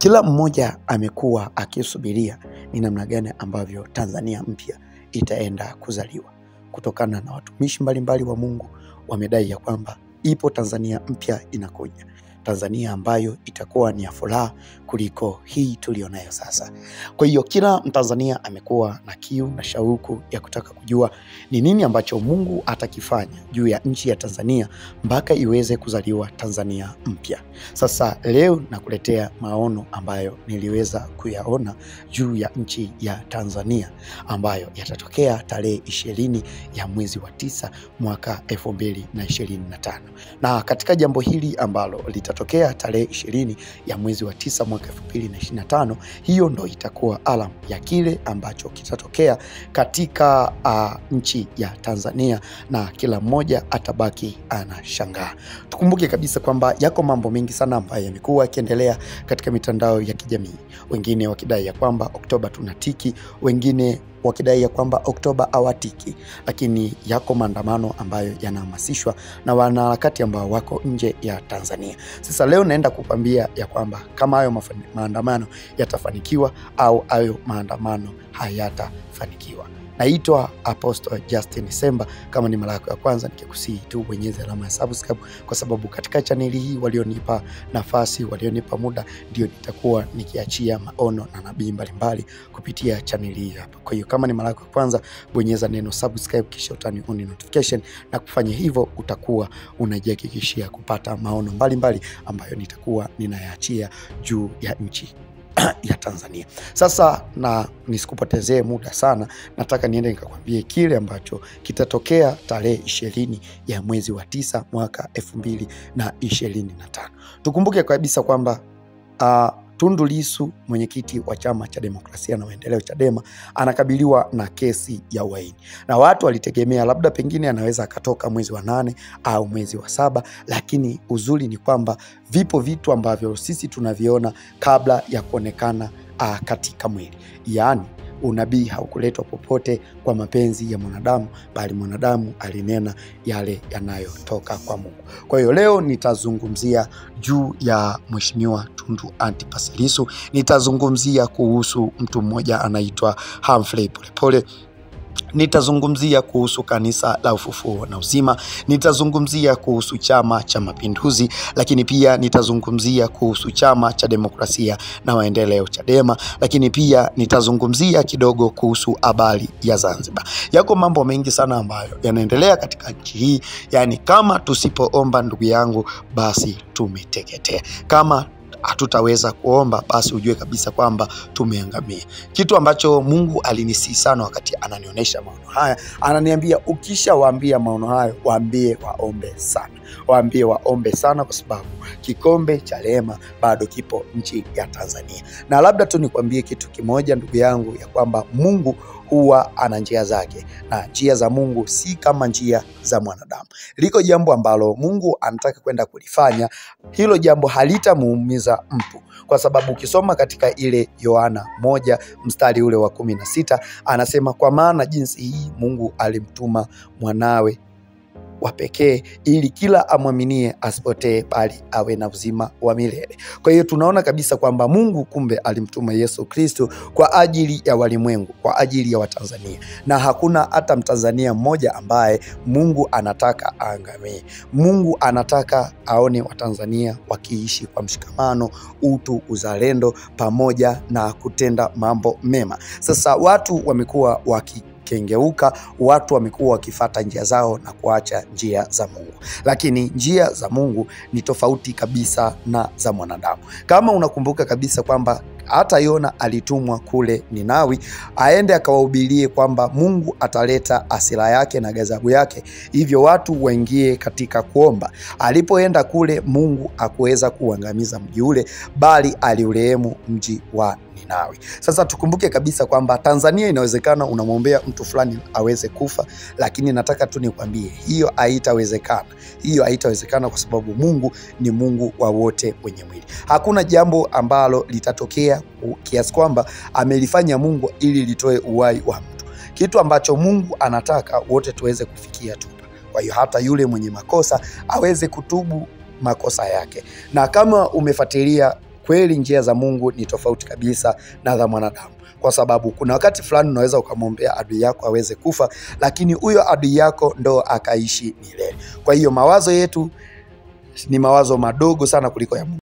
Kila mmoja amekuwa akisubiria ni namna gani ambavyo Tanzania mpya itaenda kuzaliwa. Kutokana na watumishi mbalimbali wa Mungu wamedai ya kwamba ipo Tanzania mpya inakuja. Tanzania ambayo itakuwa ni ya furaha kuliko hii tulionayo sasa. Kwa hiyo kila Mtanzania amekuwa na kiu na shauku ya kutaka kujua ni nini ambacho Mungu atakifanya juu ya nchi ya Tanzania mpaka iweze kuzaliwa Tanzania mpya. Sasa leo nakuletea maono ambayo niliweza kuyaona juu ya nchi ya Tanzania ambayo yatatokea tarehe 20 ya mwezi wa 9 mwaka 2025. Na katika jambo hili ambalo litatokea tarehe 20 ya mwezi wa 9 mwaka 2025, hiyo ndo itakuwa alam ya kile ambacho kitatokea katika nchi ya Tanzania, na kila mmoja atabaki anashangaa. Tukumbuke kabisa kwamba yako mambo mengi sana ambayo yamekuwa yakiendelea katika mitandao ya kijamii. Wengine wakidai ya kwamba Oktoba tunatiki, wengine wakidai ya kwamba Oktoba hawatiki, lakini yako maandamano ambayo yanahamasishwa na wanaharakati ambao wako nje ya Tanzania. Sasa leo naenda kukwambia ya kwamba kama hayo maandamano yatafanikiwa au hayo maandamano hayatafanikiwa. Naitwa Apostle Justin Semba. Kama ni mara yako ya kwanza, nikikusii tu bonyeza alama ya subscribe, kwa sababu katika chaneli hii walionipa nafasi, walionipa muda, ndio nitakuwa nikiachia maono na nabii mbalimbali kupitia chaneli hii hapa. Kwa hiyo kama ni mara yako ya kwanza, bonyeza neno subscribe kisha utani on notification, na kufanya hivyo utakuwa unajihakikishia kupata maono mbalimbali ambayo nitakuwa ninayaachia juu ya nchi ya Tanzania. Sasa na nisikupotezee muda sana, nataka niende nikakwambie kile ambacho kitatokea tarehe 20 ya mwezi wa 9 mwaka 2025. Tukumbuke kabisa kwamba Tundu Lissu, mwenyekiti wa Chama cha Demokrasia na Maendeleo Chadema, anakabiliwa na kesi ya uhaini. Na watu walitegemea labda pengine anaweza akatoka mwezi wa 8 au mwezi wa 7, lakini uzuri ni kwamba vipo vitu ambavyo sisi tunaviona kabla ya kuonekana katika mwili. Yaani unabii haukuletwa popote kwa mapenzi ya mwanadamu, bali mwanadamu alinena yale yanayotoka kwa Mungu. Kwa hiyo leo nitazungumzia juu ya Mheshimiwa Tundu Antipas Lissu. Nitazungumzia kuhusu mtu mmoja anaitwa Humphrey Polepole. Nitazungumzia kuhusu Kanisa la Ufufuo na Uzima, nitazungumzia kuhusu Chama cha Mapinduzi, lakini pia nitazungumzia kuhusu Chama cha Demokrasia na Maendeleo Chadema, lakini pia nitazungumzia kidogo kuhusu habari ya Zanzibar. Yako mambo mengi sana ambayo yanaendelea katika nchi hii, yani kama tusipoomba ndugu yangu basi tumeteketea. Kama hatutaweza kuomba basi ujue kabisa kwamba tumeangamia. Kitu ambacho Mungu alinisihi sana wakati ananionyesha maono haya, ananiambia ukishawaambia maono hayo waambie waombe sana. Waambie waombe sana, kwa sababu kikombe cha rehema bado kipo nchi ya Tanzania. Na labda tu nikwambie kitu kimoja ndugu yangu, ya kwamba Mungu huwa ana njia zake, na njia za Mungu si kama njia za mwanadamu. Liko jambo ambalo Mungu anataka kwenda kulifanya, hilo jambo halitamuumiza mtu, kwa sababu ukisoma katika ile Yohana 1 mstari ule wa 16 anasema, kwa maana jinsi hii Mungu alimtuma mwanawe wa pekee ili kila amwaminie asipotee bali awe na uzima wa milele. Kwa hiyo tunaona kabisa kwamba Mungu kumbe alimtuma Yesu Kristo kwa ajili ya walimwengu, kwa ajili ya Watanzania, na hakuna hata Mtanzania mmoja ambaye Mungu anataka aangamie. Mungu anataka aone Watanzania wakiishi kwa mshikamano, utu, uzalendo pamoja na kutenda mambo mema. Sasa watu wamekuwa kengeuka, watu wamekuwa wakifuata njia zao na kuacha njia za Mungu. Lakini njia za Mungu ni tofauti kabisa na za mwanadamu. Kama unakumbuka kabisa kwamba hata Yona alitumwa kule Ninawi aende akawahubirie kwamba Mungu ataleta hasira yake na ghadhabu yake, hivyo watu waingie katika kuomba. Alipoenda kule, Mungu hakuweza kuangamiza mji ule, bali aliurehemu mji wa Ninawi. Sasa tukumbuke kabisa kwamba Tanzania inawezekana unamwombea mtu fulani aweze kufa, lakini nataka tu nikwambie hiyo haitawezekana. Hiyo haitawezekana, kwa sababu Mungu ni Mungu wa wote wenye mwili. Hakuna jambo ambalo litatokea kiasi kwamba amelifanya Mungu ili litoe uhai wa mtu. Kitu ambacho Mungu anataka wote tuweze kufikia tu. Kwa hiyo hata yule mwenye makosa aweze kutubu makosa yake. Na kama umefuatilia kweli njia za Mungu ni tofauti kabisa na za mwanadamu, kwa sababu kuna wakati fulani unaweza ukamwombea adui yako aweze kufa, lakini huyo adui yako ndo akaishi milele. Kwa hiyo mawazo yetu ni mawazo madogo sana kuliko ya Mungu.